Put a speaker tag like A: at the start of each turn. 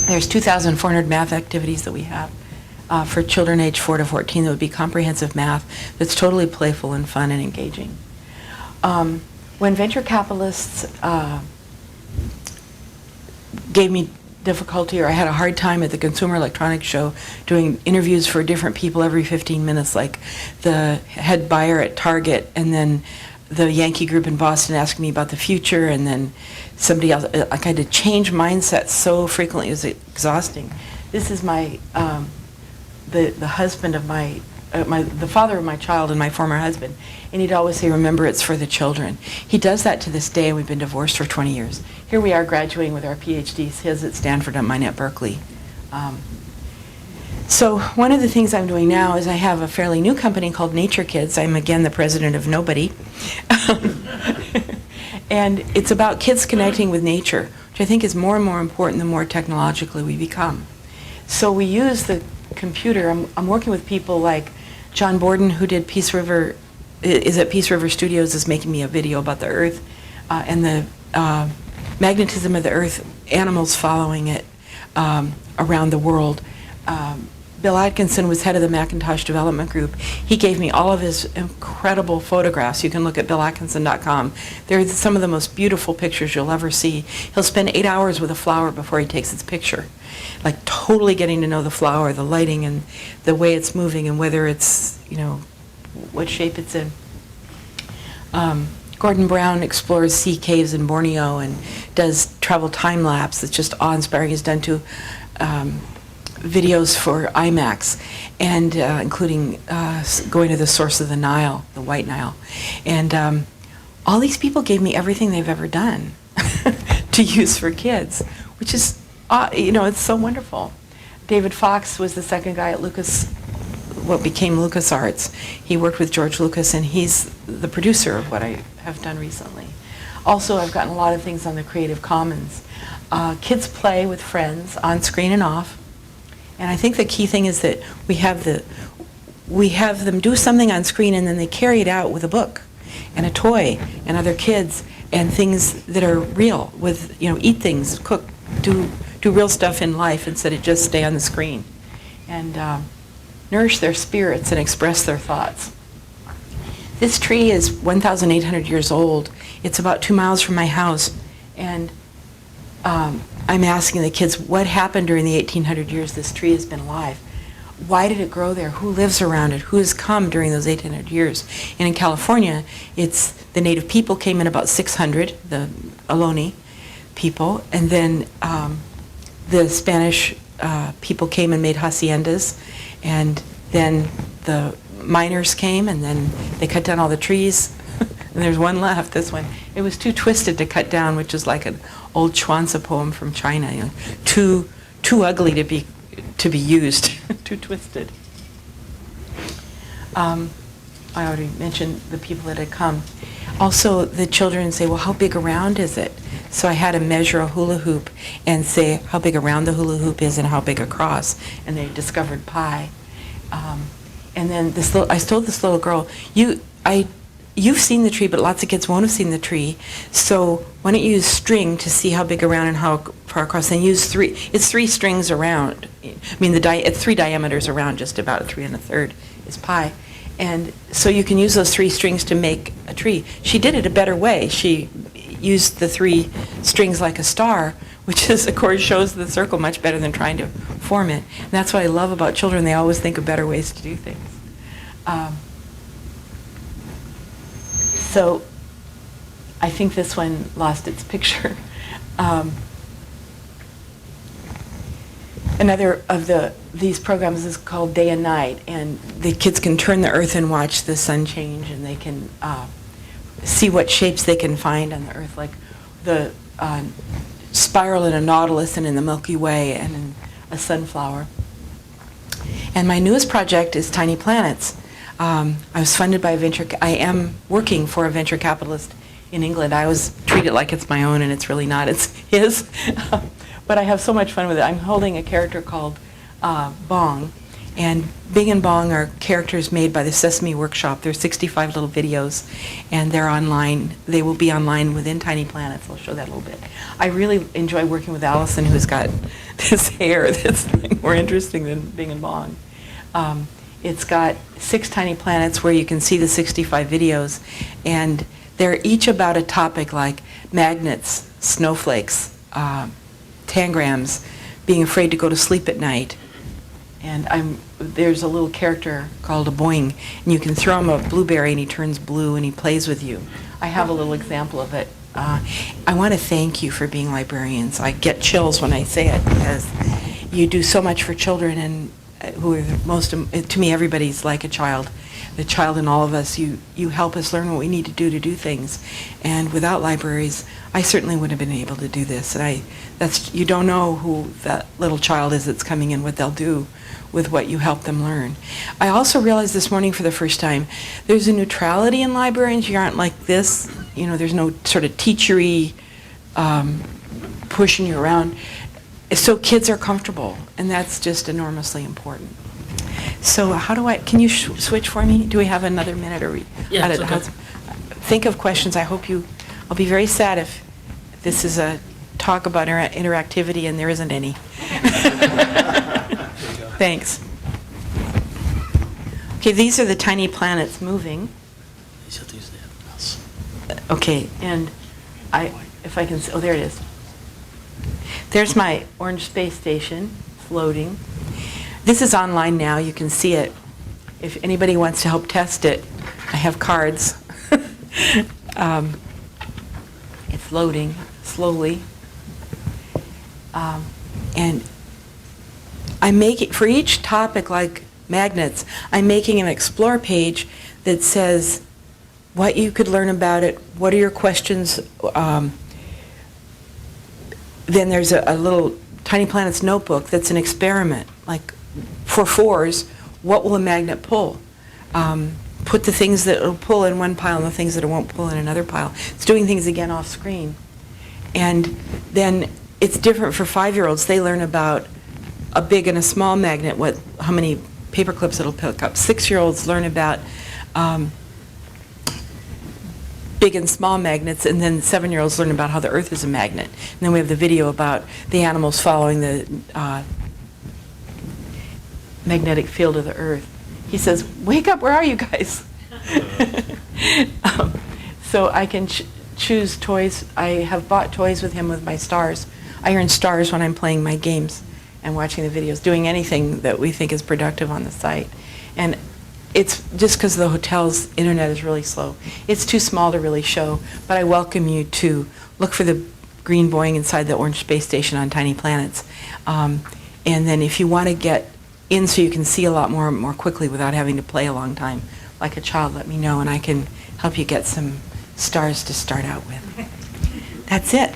A: there's 2,400 math activities that we have for children aged 4 to 14 that would be comprehensive math that's totally playful and fun and engaging. When venture capitalists gave me difficulty, or I had a hard time at the Consumer Electronics Show doing interviews for different people every 15 minutes, like the head buyer at Target, and then the Yankee group in Boston asking me about the future, and then somebody else. I had to change mindsets so frequently, it was exhausting. This is my, the husband of the father of my child and my former husband, and he'd always say, remember, it's for the children. He does that to this day, and we've been divorced for 20 years. Here we are graduating with our PhDs, his at Stanford and mine at Berkeley. So one of the things I'm doing now is I have a fairly new company called Nature Kids. I'm again the president of nobody. And it's about kids connecting with nature, which I think is more and more important the more technologically we become. So we use the computer. I'm working with people like John Borden, who did Peace River, is at Peace River Studios, is making me a video about the Earth and the magnetism of the Earth, animals following it around the world. Bill Atkinson was head of the Macintosh Development Group. He gave me all of his incredible photographs. You can look at billatkinson.com. They're some of the most beautiful pictures you'll ever see. He'll spend 8 hours with a flower before he takes its picture, like totally getting to know the flower, the lighting, and the way it's moving, and whether it's, you know, what shape it's in. Gordon Brown explores sea caves in Borneo and does travel time lapse that's just awe-inspiring. He's done two videos for IMAX, and including going to the source of the Nile, the White Nile. And all these people gave me everything they've ever done to use for kids, which is, you know, it's so wonderful. David Fox was the second guy at what became LucasArts. He worked with George Lucas, and he's the producer of what I have done recently. Also, I've gotten a lot of things on the Creative Commons. Kids play with friends on screen and off. And I think the key thing is that we have them do something on screen, and then they carry it out with a book and a toy and other kids and things that are real, with, you know, eat things, cook, do real stuff in life instead of just stay on the screen, and nourish their spirits and express their thoughts. This tree is 1,800 years old. It's about 2 miles from my house, and I'm asking the kids, what happened during the 1,800 years this tree has been alive? Why did it grow there? Who lives around it? Who has come during those 1,800 years? And in California, it's the native people came in about 600, the Ohlone people, and then the Spanish people came and made haciendas, and then the miners came, and then they cut down all the trees. And there's one left, this one. It was too twisted to cut down, which is like an old Chuanza poem from China. You know, too ugly to be used, too twisted. I already mentioned the people that had come. Also, the children say, well, how big around is it? So I had to measure a hula hoop and say how big around the hula hoop is and how big across. And they discovered pi. And then I told this little girl, you've seen the tree, but lots of kids won't have seen the tree. So why don't you use string to see how big around and how far across? And use three. It's 3 strings around. I mean, it's 3 diameters around, just about 3 1/3 is pi. And so you can use those 3 strings to make a tree. She did it a better way. She used the 3 strings like a star, which is, of course, shows the circle much better than trying to form it. And that's what I love about children. They always think of better ways to do things. So I think this one lost its picture. Another of these programs is called Day and Night, and the kids can turn the earth and watch the sun change, and they can see what shapes they can find on the earth, like the spiral in a nautilus and in the Milky Way and in a sunflower. And my newest project is Tiny Planets. I was funded by I am working for a venture capitalist in England. I always treat it like it's my own, and it's really not. It's his. But I have so much fun with it. I'm holding a character called Bong, And Bing and Bong are characters made by the Sesame Workshop. They're 65 little videos, and they're online. They will be online within Tiny Planets. I'll show that a little bit. I really enjoy working with Allison, who's got this hair that's more interesting than Bing and Bong. It's got 6 tiny planets where you can see the 65 videos, and they're each about a topic like magnets, snowflakes, tangrams, being afraid to go to sleep at night. And there's a little character called a Boing, and you can throw him a blueberry and he turns blue and he plays with you. I have a little example of it. I want to thank you for being librarians. I get chills when I say it because you do so much for children, and who are the most, to me, everybody's like a child. The child in all of us, you help us learn what we need to do things. And without libraries, I certainly wouldn't have been able to do this. And you don't know who that little child is that's coming in, what they'll do with what you help them learn. I also realized this morning for the first time, there's a neutrality in librarians. You aren't like this, there's no sort of teachery pushing you around. So kids are comfortable, and that's just enormously important. So can you switch for me? Do we have another minute?
B: Yeah, it's okay.
A: Think of questions. I'll be very sad if this is a talk about interactivity and there isn't any. Thanks. Okay, these are the tiny planets moving. Okay, and if I can, there it is. There's my orange space station floating. This is online now. You can see it. If anybody wants to help test it, I have cards. It's loading slowly. And I'm making, for each topic like magnets, I'm making an explore page that says what you could learn about it, what are your questions. Then there's a little Tiny Planets notebook that's an experiment, like for 4s, what will a magnet pull? Put the things that it'll pull in one pile and the things that it won't pull in another pile. It's doing things again off screen. And then it's different for 5-year-olds. They learn about a big and a small magnet, how many paper clips it'll pick up. 6-year-olds learn about big and small magnets, and then 7-year-olds learn about how the Earth is a magnet. And then we have the video about the animals following the magnetic field of the Earth. He says, "Wake up, where are you guys?" So I can choose toys. I have bought toys with him with my stars. I earn stars when I'm playing my games and watching the videos, doing anything that we think is productive on the site. And it's just because the hotel's internet is really slow. It's too small to really show, but I welcome you to look for the green Boing inside the orange space station on Tiny Planets. And then if you want to get in so you can see a lot more quickly without having to play a long time, like a child, let me know, and I can help you get some stars to start out with. That's it.